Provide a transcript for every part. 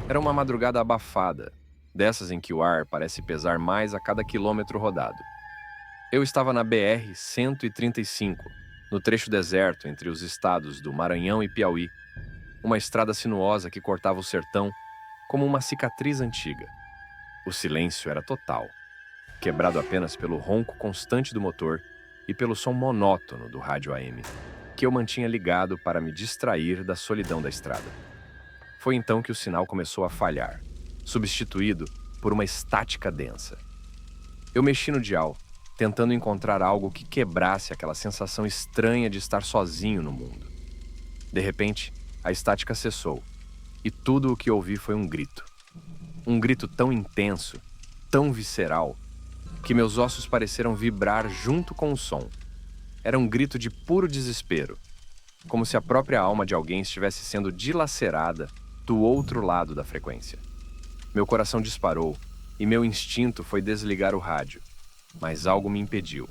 Era uma madrugada abafada, dessas em que o ar parece pesar mais a cada quilômetro rodado. Eu estava na BR-135, no trecho deserto entre os estados do Maranhão e Piauí, uma estrada sinuosa que cortava o sertão como uma cicatriz antiga. O silêncio era total, quebrado apenas pelo ronco constante do motor e pelo som monótono do rádio AM, que eu mantinha ligado para me distrair da solidão da estrada. Foi então que o sinal começou a falhar, substituído por uma estática densa. Eu mexi no dial, tentando encontrar algo que quebrasse aquela sensação estranha de estar sozinho no mundo. De repente, a estática cessou, e tudo o que ouvi foi um grito. Um grito tão intenso, tão visceral, que meus ossos pareceram vibrar junto com o som. Era um grito de puro desespero, como se a própria alma de alguém estivesse sendo dilacerada do outro lado da frequência. Meu coração disparou e meu instinto foi desligar o rádio, mas algo me impediu.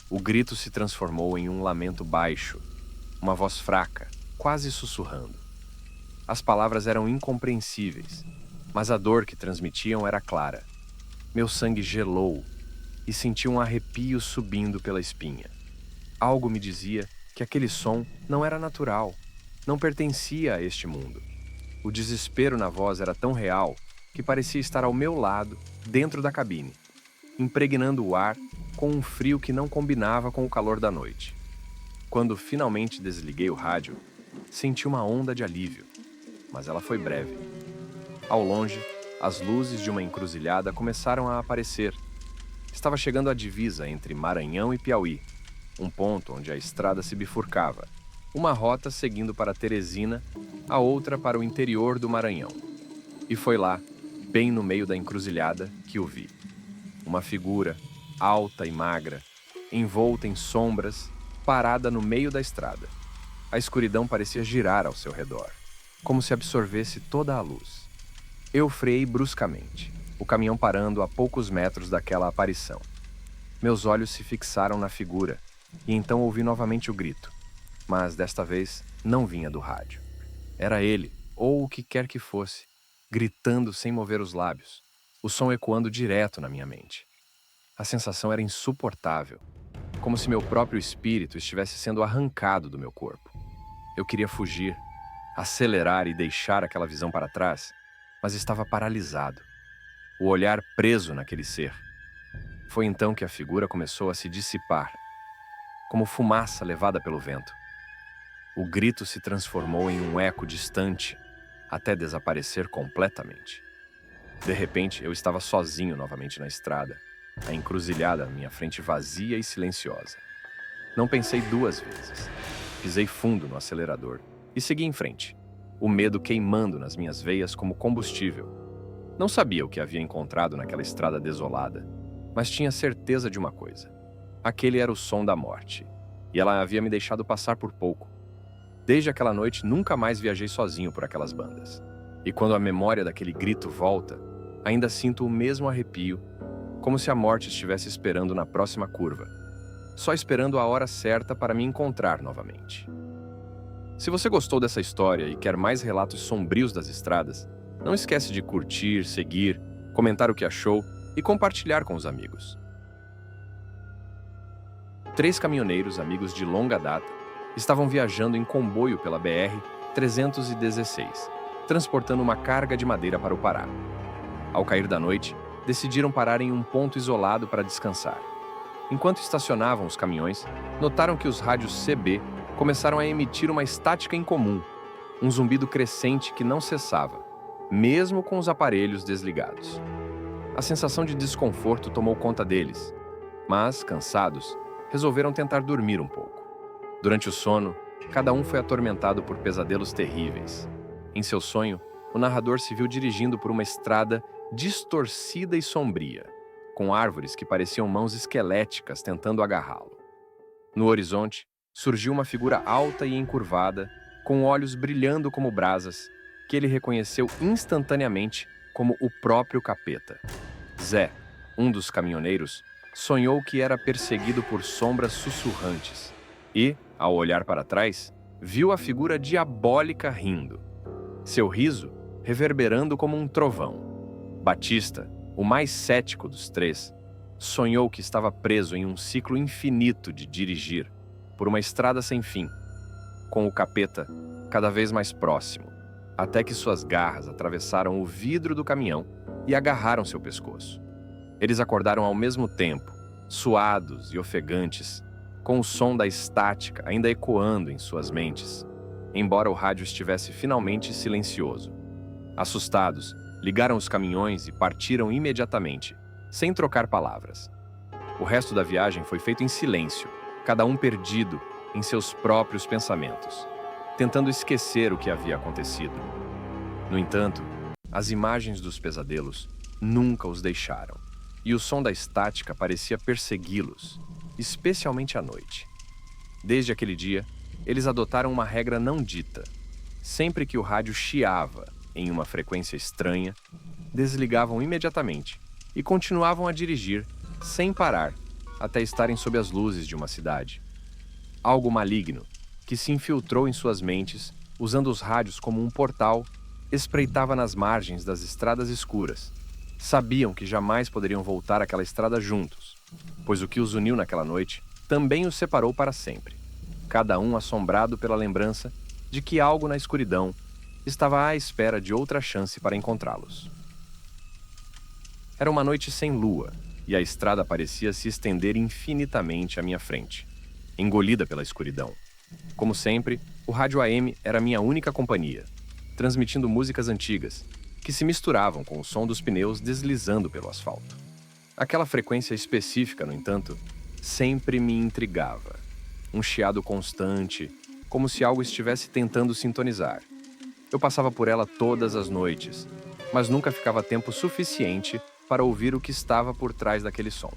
O grito se transformou em um lamento baixo, uma voz fraca, quase sussurrando. As palavras eram incompreensíveis, mas a dor que transmitiam era clara. Meu sangue gelou e senti um arrepio subindo pela espinha. Algo me dizia que aquele som não era natural, não pertencia a este mundo. O desespero na voz era tão real que parecia estar ao meu lado, dentro da cabine, impregnando o ar com um frio que não combinava com o calor da noite. Quando finalmente desliguei o rádio, senti uma onda de alívio, mas ela foi breve. Ao longe, as luzes de uma encruzilhada começaram a aparecer. Estava chegando à divisa entre Maranhão e Piauí, um ponto onde a estrada se bifurcava, uma rota seguindo para Teresina, a outra para o interior do Maranhão. E foi lá, bem no meio da encruzilhada, que o vi. Uma figura, alta e magra, envolta em sombras, parada no meio da estrada. A escuridão parecia girar ao seu redor, como se absorvesse toda a luz. Eu freiei bruscamente, o caminhão parando a poucos metros daquela aparição. Meus olhos se fixaram na figura, e então ouvi novamente o grito, mas desta vez não vinha do rádio. Era ele, ou o que quer que fosse, gritando sem mover os lábios, o som ecoando direto na minha mente. A sensação era insuportável, como se meu próprio espírito estivesse sendo arrancado do meu corpo. Eu queria fugir, acelerar e deixar aquela visão para trás, mas estava paralisado, o olhar preso naquele ser. Foi então que a figura começou a se dissipar, como fumaça levada pelo vento. O grito se transformou em um eco distante, até desaparecer completamente. De repente, eu estava sozinho novamente na estrada, a encruzilhada à minha frente vazia e silenciosa. Não pensei duas vezes. Pisei fundo no acelerador e segui em frente, o medo queimando nas minhas veias como combustível. Não sabia o que havia encontrado naquela estrada desolada, mas tinha certeza de uma coisa. Aquele era o som da morte, e ela havia me deixado passar por pouco. Desde aquela noite, nunca mais viajei sozinho por aquelas bandas. E quando a memória daquele grito volta, ainda sinto o mesmo arrepio, como se a morte estivesse esperando na próxima curva, só esperando a hora certa para me encontrar novamente. Se você gostou dessa história e quer mais relatos sombrios das estradas, não esquece de curtir, seguir, comentar o que achou e compartilhar com os amigos. 3 caminhoneiros amigos de longa data estavam viajando em comboio pela BR-316, transportando uma carga de madeira para o Pará. Ao cair da noite, decidiram parar em um ponto isolado para descansar. Enquanto estacionavam os caminhões, notaram que os rádios CB começaram a emitir uma estática incomum, um zumbido crescente que não cessava, mesmo com os aparelhos desligados. A sensação de desconforto tomou conta deles, mas, cansados, resolveram tentar dormir um pouco. Durante o sono, cada um foi atormentado por pesadelos terríveis. Em seu sonho, o narrador se viu dirigindo por uma estrada distorcida e sombria, com árvores que pareciam mãos esqueléticas tentando agarrá-lo. No horizonte, surgiu uma figura alta e encurvada, com olhos brilhando como brasas, que ele reconheceu instantaneamente como o próprio capeta. Zé, um dos caminhoneiros, sonhou que era perseguido por sombras sussurrantes e, ao olhar para trás, viu a figura diabólica rindo. Seu riso reverberando como um trovão. Batista, o mais cético dos três, sonhou que estava preso em um ciclo infinito de dirigir por uma estrada sem fim, com o capeta cada vez mais próximo, até que suas garras atravessaram o vidro do caminhão e agarraram seu pescoço. Eles acordaram ao mesmo tempo, suados e ofegantes, com o som da estática ainda ecoando em suas mentes, embora o rádio estivesse finalmente silencioso. Assustados, ligaram os caminhões e partiram imediatamente, sem trocar palavras. O resto da viagem foi feito em silêncio, cada um perdido em seus próprios pensamentos, tentando esquecer o que havia acontecido. No entanto, as imagens dos pesadelos nunca os deixaram, e o som da estática parecia persegui-los, especialmente à noite. Desde aquele dia, eles adotaram uma regra não dita. Sempre que o rádio chiava em uma frequência estranha, desligavam imediatamente e continuavam a dirigir, sem parar, até estarem sob as luzes de uma cidade. Algo maligno, que se infiltrou em suas mentes, usando os rádios como um portal, espreitava nas margens das estradas escuras. Sabiam que jamais poderiam voltar àquela estrada juntos, pois o que os uniu naquela noite também os separou para sempre, cada um assombrado pela lembrança de que algo na escuridão estava à espera de outra chance para encontrá-los. Era uma noite sem lua, e a estrada parecia se estender infinitamente à minha frente, engolida pela escuridão. Como sempre, o rádio AM era minha única companhia, transmitindo músicas antigas, que se misturavam com o som dos pneus deslizando pelo asfalto. Aquela frequência específica, no entanto, sempre me intrigava. Um chiado constante, como se algo estivesse tentando sintonizar. Eu passava por ela todas as noites, mas nunca ficava tempo suficiente para ouvir o que estava por trás daquele som.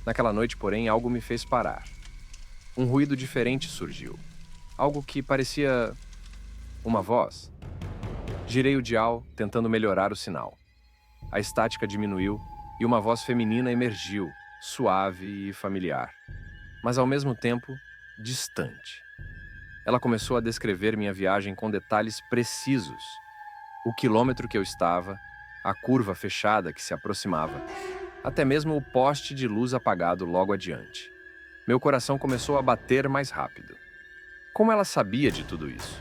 Naquela noite, porém, algo me fez parar. Um ruído diferente surgiu. Algo que parecia uma voz. Girei o dial, tentando melhorar o sinal. A estática diminuiu e uma voz feminina emergiu, suave e familiar, mas ao mesmo tempo distante. Ela começou a descrever minha viagem com detalhes precisos. O quilômetro que eu estava, a curva fechada que se aproximava, até mesmo o poste de luz apagado logo adiante. Meu coração começou a bater mais rápido. Como ela sabia de tudo isso?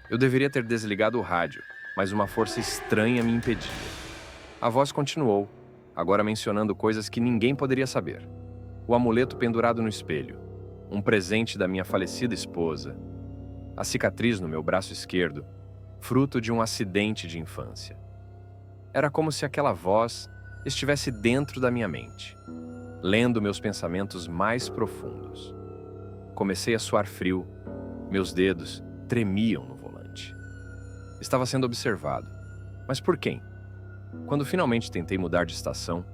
Eu deveria ter desligado o rádio, mas uma força estranha me impedia. A voz continuou, agora mencionando coisas que ninguém poderia saber. O amuleto pendurado no espelho, um presente da minha falecida esposa, a cicatriz no meu braço esquerdo, fruto de um acidente de infância. Era como se aquela voz estivesse dentro da minha mente, lendo meus pensamentos mais profundos. Comecei a suar frio, meus dedos tremiam no volante. Estava sendo observado, mas por quem? Quando finalmente tentei mudar de estação,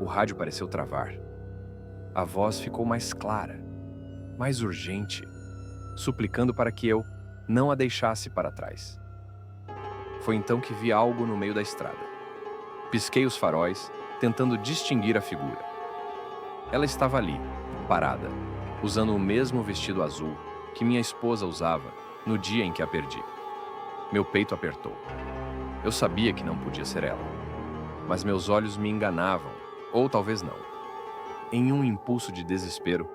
o rádio pareceu travar. A voz ficou mais clara, mais urgente, suplicando para que eu não a deixasse para trás. Foi então que vi algo no meio da estrada. Pisquei os faróis, tentando distinguir a figura. Ela estava ali, parada, usando o mesmo vestido azul que minha esposa usava no dia em que a perdi. Meu peito apertou. Eu sabia que não podia ser ela, mas meus olhos me enganavam, ou talvez não. Em um impulso de desespero,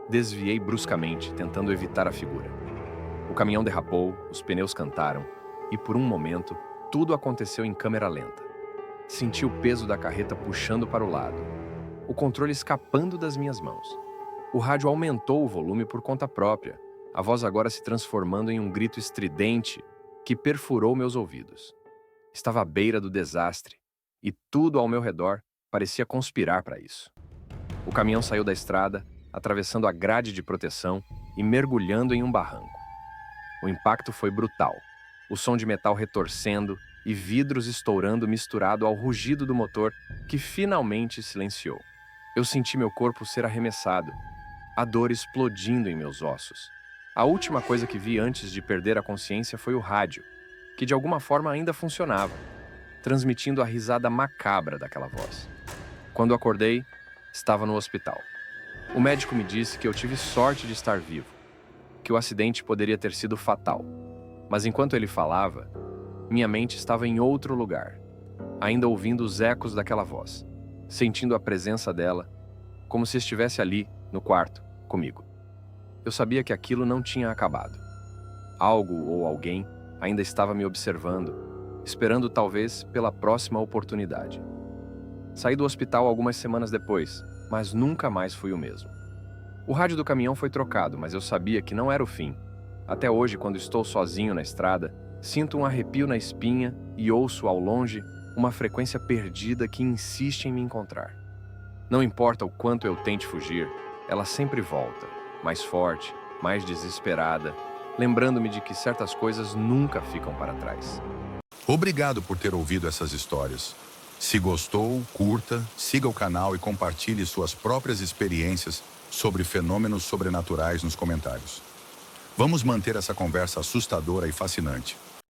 desviei bruscamente, tentando evitar a figura. O caminhão derrapou, os pneus cantaram, e por um momento, tudo aconteceu em câmera lenta. Senti o peso da carreta puxando para o lado, o controle escapando das minhas mãos. O rádio aumentou o volume por conta própria, a voz agora se transformando em um grito estridente que perfurou meus ouvidos. Estava à beira do desastre, e tudo ao meu redor parecia conspirar para isso. O caminhão saiu da estrada, atravessando a grade de proteção e mergulhando em um barranco. O impacto foi brutal, o som de metal retorcendo e vidros estourando misturado ao rugido do motor que finalmente silenciou. Eu senti meu corpo ser arremessado, a dor explodindo em meus ossos. A última coisa que vi antes de perder a consciência foi o rádio, que de alguma forma ainda funcionava, transmitindo a risada macabra daquela voz. Quando acordei, estava no hospital. O médico me disse que eu tive sorte de estar vivo, que o acidente poderia ter sido fatal. Mas enquanto ele falava, Minha mente estava em outro lugar, ainda ouvindo os ecos daquela voz, sentindo a presença dela, como se estivesse ali, no quarto, comigo. Eu sabia que aquilo não tinha acabado. Algo ou alguém ainda estava me observando, esperando talvez pela próxima oportunidade. Saí do hospital algumas semanas depois, mas nunca mais fui o mesmo. O rádio do caminhão foi trocado, mas eu sabia que não era o fim. Até hoje, quando estou sozinho na estrada, sinto um arrepio na espinha e ouço ao longe uma frequência perdida que insiste em me encontrar. Não importa o quanto eu tente fugir, ela sempre volta, mais forte, mais desesperada, lembrando-me de que certas coisas nunca ficam para trás. Obrigado por ter ouvido essas histórias. Se gostou, curta, siga o canal e compartilhe suas próprias experiências sobre fenômenos sobrenaturais nos comentários. Vamos manter essa conversa assustadora e fascinante.